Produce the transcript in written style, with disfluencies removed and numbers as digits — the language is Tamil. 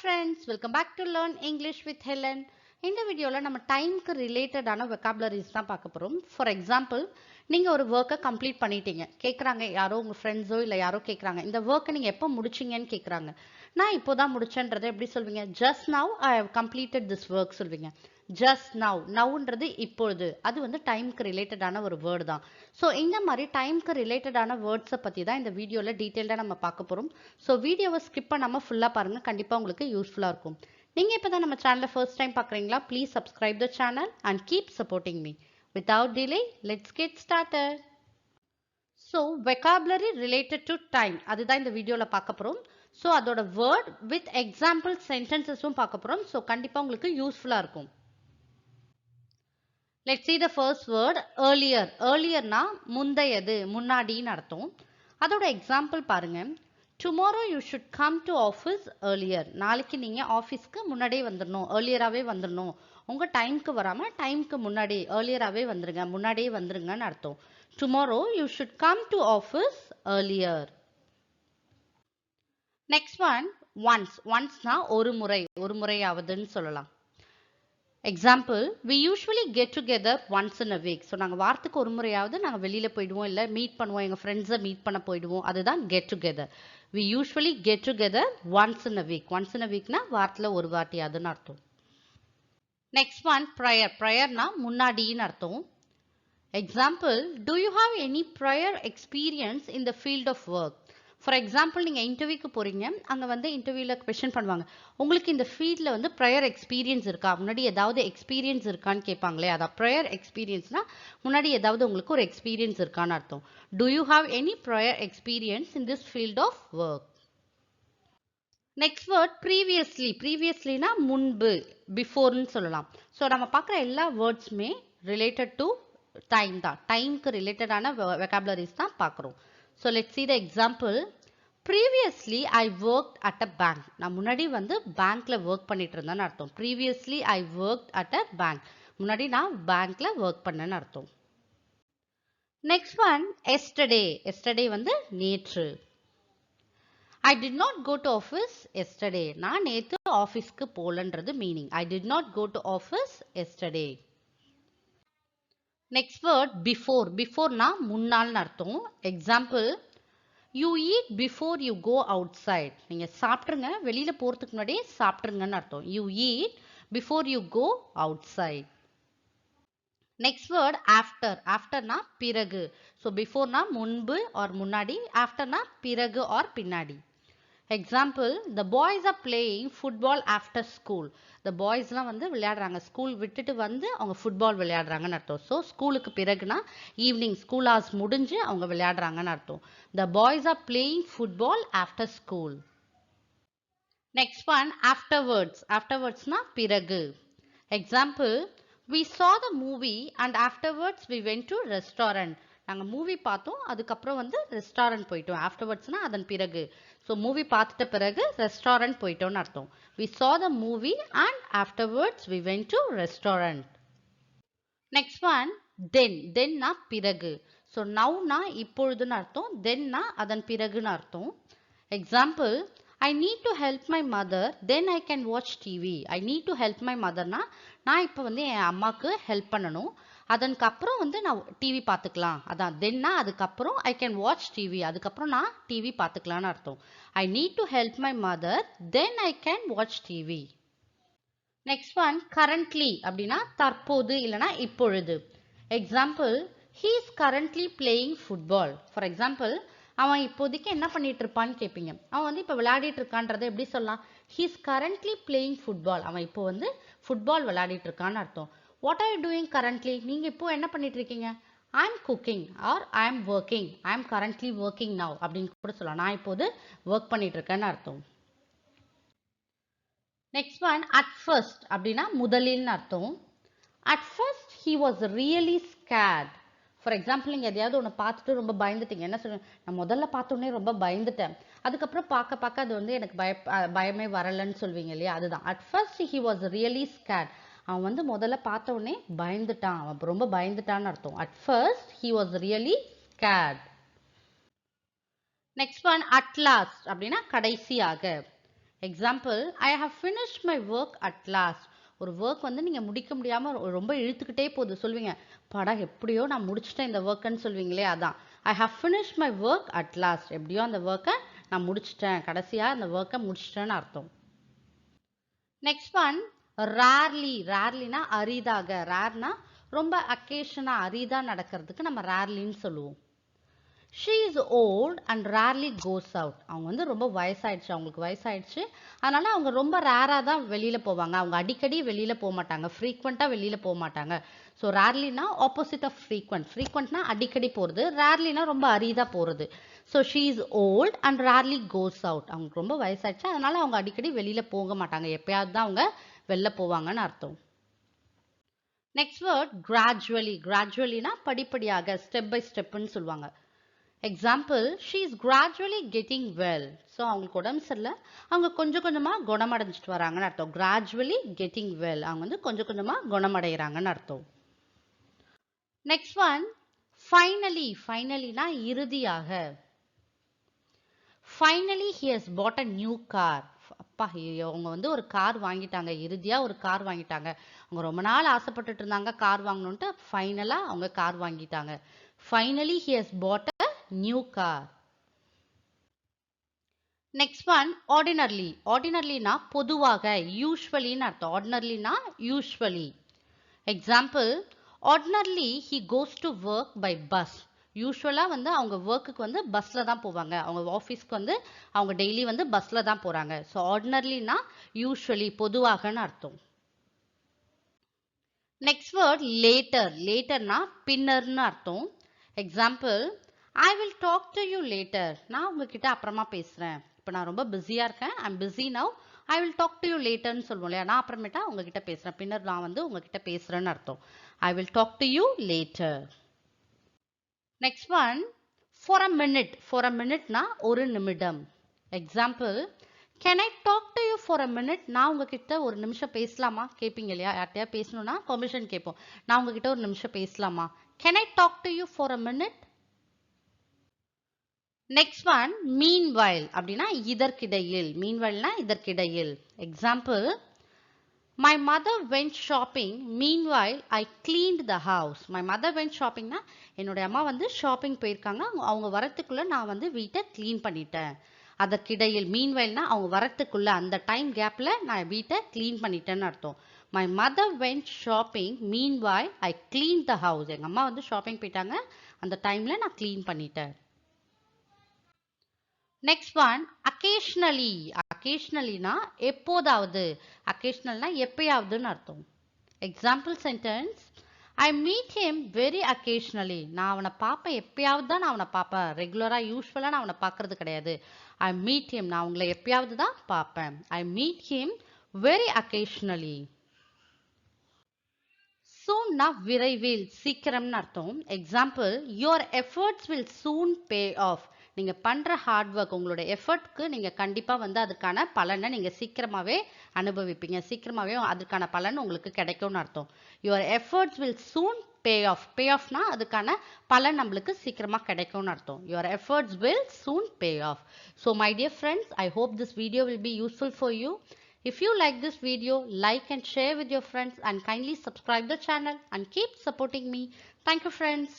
friends, welcome back to Learn English with Helen. இந்த வீடியோல நம்ம டைம்க்கு ரிலேட்டடான vocabularies தான் பார்க்க போறோம். ஃபார் எக்ஸாம்பிள், நீங்க ஒரு ஒர்க்கை கம்ப்ளீட் பண்ணிட்டீங்க. கேக்குறாங்க யாரோ உங்க ஃப்ரெண்ட்ஸோ இல்ல யாரோ கேக்குறாங்க. இந்த ஒர்க்கை நீங்க எப்போ முடிச்சீங்கன்னு கேக்குறாங்க. நான் இப்போதான் முடிச்சேன்றதை எப்படி சொல்வீங்க? Just now I have completed this work சொல்வீங்க. Just now. Nowன்றது இப்பொழுது. அது வந்து டைம்க்கு ரிலேட்டடான ஒரு வேர்டு தான். ஸோ இந்த மாதிரி டைம்க்கு ரிலேட்டடான வேர்ட்ஸை பற்றி தான் இந்த வீடியோவில் டீட்டெயில்டாக நம்ம பார்க்க போகிறோம். ஸோ வீடியோவை ஸ்கிப் பண்ணாமல் ஃபுல்லாக பாருங்கள், கண்டிப்பாக உங்களுக்கு யூஸ்ஃபுல்லாக இருக்கும். நீங்கள் இப்போ தான் நம்ம சேனலை ஃபர்ஸ்ட் டைம் பார்க்குறீங்களா? Please subscribe the channel and keep supporting me. Without delay let's get started. So vocabulary related to time அதுதான் இந்த வீடியோவில் பார்க்க போகிறோம். ஸோ அதோட வேர்ட் வித் எக்ஸாம்பிள் சென்டென்சஸும் பார்க்க போகிறோம். ஸோ கண்டிப்பாக உங்களுக்கு யூஸ்ஃபுல்லாக இருக்கும். Let's see the first word earlier. Earlierனா முந்தையது, முன்னாடின்னு அர்த்தம். அதோட எக்ஸாம்பிள் பாருங்க. Tomorrow you should come to office earlier. நாளைக்கு நீங்க ஆஃபீஸ்க்கு முன்னாடியே வந்துடணும், ஏர்லியராகவே வந்துடணும். உங்க டைம்க்கு வராம டைம்க்கு முன்னாடி ஏர்லியராகவே வந்துருங்க, முன்னாடியே வந்துருங்கன்னு அர்த்தம். Tomorrow you should come to office earlier. Next one, once. Onceனா ஒரு முறையாவதுன்னு சொல்லலாம். Example, we usually get together once in a week. So நாங்கள் வாரத்துக்கு ஒரு முறையாவது நாங்கள் வெளியில் போயிடுவோம், இல்லை மீட் பண்ணுவோம், எங்கள் ஃப்ரெண்ட்ஸை மீட் பண்ண போயிடுவோம். அதுதான் get together. We usually get together once in a week. Once in a weekனா வாரத்தில் ஒரு வாட்டியாதுன்னு அர்த்தம். Next one, prior. priorனா முன்னாடின்னு அர்த்தம். Example, do you have any prior experience in the field of work? For example, நீங்கள் இன்டர்வியூக்கு போகிறீங்க, அங்கே வந்து இன்டர்வியூவில் கொஸ்டின் பண்ணுவாங்க, உங்களுக்கு இந்த ஃபீல்டில் வந்து ப்ரையர் எக்ஸ்பீரியன்ஸ் இருக்கா, முன்னாடி ஏதாவது எக்ஸ்பீரியன்ஸ் இருக்கான்னு கேட்பாங்களே, அதான் ப்ரையர் எக்ஸ்பீரியன்ஸ்னால் முன்னாடி ஏதாவது உங்களுக்கு ஒரு எக்ஸ்பீரியன்ஸ் இருக்கான்னு அர்த்தம். Do you have any prior experience in this field of work? Next word previously. ப்ரீவியஸ்லினா முன்பு, பிஃபோர்னு சொல்லலாம். ஸோ நம்ம பார்க்குற எல்லா வேர்ட்ஸுமே ரிலேட்டட் டு டைம் தான், டைம்க்கு ரிலேட்டடான வெக்காபுலரிஸ் தான் பார்க்குறோம். So let's see the example. Previously I worked at a bank. நான் முன்னாடி வந்து பேங்க்ல ஒர்க் பண்ணிட்டு இருந்தேன்னு அர்த்தம். Previously I worked at a bank. முன்னாடி நான் பேங்க்ல ஒர்க் பண்ணேன்னு அர்த்தம். Next one, yesterday. Yesterday வந்து நேற்று. I did not go to office yesterday. நான் நேற்று ஆஃபீஸ்க்கு போலன்றது meaning. I did not go to office yesterday. Next word before. பிஃபோர்னா முன்னால்னு அர்த்தம். Example, you eat before you go outside. நீங்கள் சாப்பிட்ருங்க, வெளியில் போகிறதுக்கு முன்னாடியே சாப்பிட்ருங்கன்னு அர்த்தம். You eat before you go outside. Next word after. ஆஃப்டர்னா பிறகு. ஸோ பிஃபோர்னா முன்பு ஆர் முன்னாடி, ஆஃப்டர்னா பிறகு ஆர் பின்னாடி. Example, the boys are playing football after school. the boysலாம் வந்து விளையாடுறாங்க, ஸ்கூல் விட்டுட்டு வந்து அவங்க ஃபுட்பால் விளையாடுறாங்கன்னு அர்த்தம். ஸோ ஸ்கூலுக்கு பிறகுனா ஈவினிங் ஸ்கூல் ஹவர்ஸ் முடிஞ்சு அவங்க விளையாடுறாங்கன்னு அர்த்தம். the boys are playing football after school. Next one, afterwards. afterwardsனா பிறகு. Example, we saw the movie and afterwards we went to restaurant. நாங்கள் மூவி பார்த்தோம், அதுக்கப்புறம் வந்து ரெஸ்டாரண்ட் போயிட்டோம். ஆஃப்டர்வர்ட்ஸ்னா அதன் பிறகு. ஸோ மூவி பார்த்துட்ட பிறகு ரெஸ்டாரண்ட் போயிட்டோம்னு அர்த்தம். We saw the movie and afterwards we went to restaurant. Next one, then. Thenனா பிறகு. ஸோ நவுனா இப்பொழுதுன்னு அர்த்தம், தென்னா அதன் பிறகுன்னு அர்த்தம். Example, I need to help my mother, then I can watch TV. I need to help my motherனா நான் இப்போ வந்து என் அம்மாவுக்கு ஹெல்ப் பண்ணணும், அதற்கப்புறம் வந்து நான் டிவி பார்த்துக்கலாம். அதான் தென்னா அதுக்கப்புறம் ஐ கேன் வாட்ச் டிவி, அதுக்கப்புறம் நான் டிவி பார்த்துக்கலான்னு அர்த்தம். I need to help my mother, then I can watch TV. Next one, currently அப்படின்னா தற்போது இல்லைனா இப்பொழுது. Example, he is currently playing football. For example, அவன் இப்போதைக்கு என்ன பண்ணிட்டு இருப்பான்னு கேட்பீங்க. அவன் வந்து இப்போ விளையாடிட்டு இருக்கான்றதை எப்படி சொல்லலாம்? He is currently playing football. அவன் இப்போ வந்து ஃபுட்பால் விளையாடிட்டு இருக்கான்னு அர்த்தம். What are you doing currently? நீங்கள் இப்போ என்ன பண்ணிட்டு இருக்கீங்க? I am cooking or I am working. I am currently working now அப்படின்னு கூட சொல்லலாம். நான் இப்போது ஒர்க் பண்ணிட்டு இருக்கேன்னு அர்த்தம். நெக்ஸ்ட் ஒன், at first அப்படின்னா முதலில்னு அர்த்தம். At first he was really scared. For example, நீங்கள் எதையாவது ஒன்று பார்த்துட்டு ரொம்ப பயந்துட்டீங்க. என்ன சொல்லுங்க? நான் முதல்ல பார்த்தோன்னே ரொம்ப பயந்துட்டேன், அதுக்கப்புறம் பார்க்க பார்க்க அது வந்து எனக்கு பயமே வரலன்னு சொல்வீங்க இல்லையா? அதுதான் at first he was really scared. அவன் வந்து முதல்ல பார்த்த உடனே பயந்துட்டான், அவன் ரொம்ப பயந்துட்டான்னு அர்த்தம். At first he was really scared. Next one, at last அப்படின்னா கடைசியாக. Example I have finished my work at last. ஒரு ஒர்க் வந்து நீங்கள் முடிக்க முடியாமல் ரொம்ப இழுத்துக்கிட்டே போகுது சொல்லுவீங்க, படா எப்படியோ நான் முடிச்சிட்டேன் இந்த ஒர்க்குன்னு சொல்லுவீங்களே, அதான் I have finished my work at last. எப்படியோ அந்த ஒர்க்கை நான் முடிச்சிட்டேன், கடைசியாக அந்த ஒர்க்கை முடிச்சிட்டேன்னு அர்த்தம். Next one rarely. ரேர்லினா அரிதாக. ரேர்னா ரொம்ப அக்கேஷனாக அரிதாக நடக்கிறதுக்கு நம்ம ரேர்லின்னு சொல்லுவோம். She is old and rarely goes out. அவங்க வந்து ரொம்ப வயசாயிடுச்சு, அவங்களுக்கு வயசாயிடுச்சு, அதனால அவங்க ரொம்ப ரேராக தான் வெளியில் போவாங்க. அவங்க அடிக்கடி வெளியில் போக மாட்டாங்க, ஃப்ரீக்வெண்ட்டாக வெளியில் போக மாட்டாங்க. ஸோ ரேர்லினா ஆப்போசிட் ஆஃப் ஃப்ரீக்வெண்ட். ஃப்ரீக்வெண்ட்னா அடிக்கடி போகிறது, ரேர்லினா ரொம்ப அரிதாக போகிறது. So she is old and rarely goes out. அவங்களுக்கு ரொம்ப வயசாயிடுச்சு, அதனால அவங்க அடிக்கடி வெளியில் போக மாட்டாங்க, எப்பயாவது தான் அவங்க வெளில போவாங்கன்னு அர்த்தம். Next word gradually. கிராஜுவலினா படிப்படியாக, ஸ்டெப் பை ஸ்டெப்புன்னு சொல்லுவாங்க. Example she is gradually getting well. So அவங்களுக்கு உடம்பு சரியில்லை, அவங்க கொஞ்சம் கொஞ்சமாக குணமடைஞ்சிட்டு வராங்கன்னு அர்த்தம். கிராஜுவலி கெட்டிங் வெல், அவங்க வந்து கொஞ்சம் கொஞ்சமாக குணமடைகிறாங்கன்னு அர்த்தம். Next one finally. ஃபைனலினா இறுதியாக. Finally he has bought a new car. அப்பா அவங்க வந்து ஒரு கார் வாங்கிட்டாங்க, இறுதியாக ஒரு கார் வாங்கிட்டாங்க. அவங்க ரொம்ப நாள் ஆசைப்பட்டுட்டு இருந்தாங்க கார் வாங்கணுன்ட்டு, ஃபைனலாக அவங்க கார் வாங்கிட்டாங்க. Finally he has bought a new car. Next one ordinarily. ஆர்டினர்லினா பொதுவாக, யூஸ்வலின்னு அர்த்தம். ஆர்டினர்லினா usually. Example ordinarily he goes to work by bus. யூஸ்வலாக வந்து அவங்க ஒர்க்குக்கு வந்து பஸ்ஸில் தான் போவாங்க, அவங்க ஆஃபீஸ்க்கு வந்து அவங்க டெய்லி வந்து பஸ்ஸில் தான் போகிறாங்க. ஸோ ஆர்டினர்லினா யூஸ்வலி பொதுவாகன்னு அர்த்தம். Next word later. லேட்டர்னா பின்னர்னு அர்த்தம். Example I will talk to you later. நான் உங்ககிட்ட அப்புறமா பேசுகிறேன், இப்போ நான் ரொம்ப பிஸியாக இருக்கேன், I am busy now, I will talk to you லேட்டர்னு சொல்லுவோம் இல்லையா, நான் அப்புறமேட்டா உங்ககிட்ட பேசுகிறேன், பின்னர் நான் வந்து உங்ககிட்ட பேசுகிறேன்னு அர்த்தம். I will talk to you later. Next one for a minute. For a மினிட்னா ஒரு நிமிடம். Example can I talk to you for a minute. நான் உங்ககிட்ட ஒரு நிமிஷம் பேசலாமா கேட்பீங்க இல்லையா, யார்கிட்டயா பேசணும்னா பெர்மிஷன் கேட்போம், நான் உங்ககிட்ட ஒரு நிமிஷம் பேசலாமா, can I talk to you for a minute. Next one meanwhile. அப்படின்னா இதற்கிடையில். மீன்வைல்னா இதற்கிடையில். Example my mother went shopping meanwhile I cleaned the house. My mother went ஷாப்பிங்னா என்னுடைய அம்மா வந்து ஷாப்பிங் போயிருக்காங்க, அவங்க வரத்துக்குள்ளே நான் வந்து வீட்டை க்ளீன் பண்ணிட்டேன். அதற்கிடையில். மீன்வைல்னா அவங்க வரத்துக்குள்ளே, அந்த டைம் கேப்பில் நான் வீட்டை க்ளீன் பண்ணிட்டேன்னு அர்த்தம். My mother went shopping meanwhile I clean the house. எங்கள் அம்மா வந்து ஷாப்பிங் போயிட்டாங்க, அந்த டைமில் நான் க்ளீன் பண்ணிட்டேன். Next one occasionally. அக்கேஷ்னலினா எப்போதாவது. அக்கேஷ்னல்னா எப்பயாவதுன்னு அர்த்தம். Example sentence I meet him very occasionally. நான் அவனை பார்ப்பேன், எப்பயாவது தான் நான் அவனை பார்ப்பேன், ரெகுலராக யூஸ்வலாக நான் அவனை பார்க்கறது கிடையாது. ஐ மீட் ஹிம், நான் அவங்களை எப்பயாவது தான் பார்ப்பேன். I meet him very occasionally. சூன்னா விரைவில், சீக்கிரம்னு அர்த்தம். Example your efforts will soon pay off. நீங்கள் பண்ணுற ஹார்ட் ஒர்க், உங்களோட எஃபர்ட்க்கு நீங்கள் கண்டிப்பாக வந்து அதுக்கான பலனை நீங்கள் சீக்கிரமாகவே அனுபவிப்பீங்க, சீக்கிரமாகவே அதுக்கான பலன் உங்களுக்கு கிடைக்கும்னு அர்த்தம். Your efforts will soon pay off. Pay ஆஃப்னா அதுக்கான பலன் நம்மளுக்கு சீக்கிரமாக கிடைக்கும்னு அர்த்தம். Your efforts will soon pay off. So my dear friends, I hope this video will be useful for you. If you like this video, like and share with your friends and kindly subscribe the channel and keep supporting me. Thank you friends.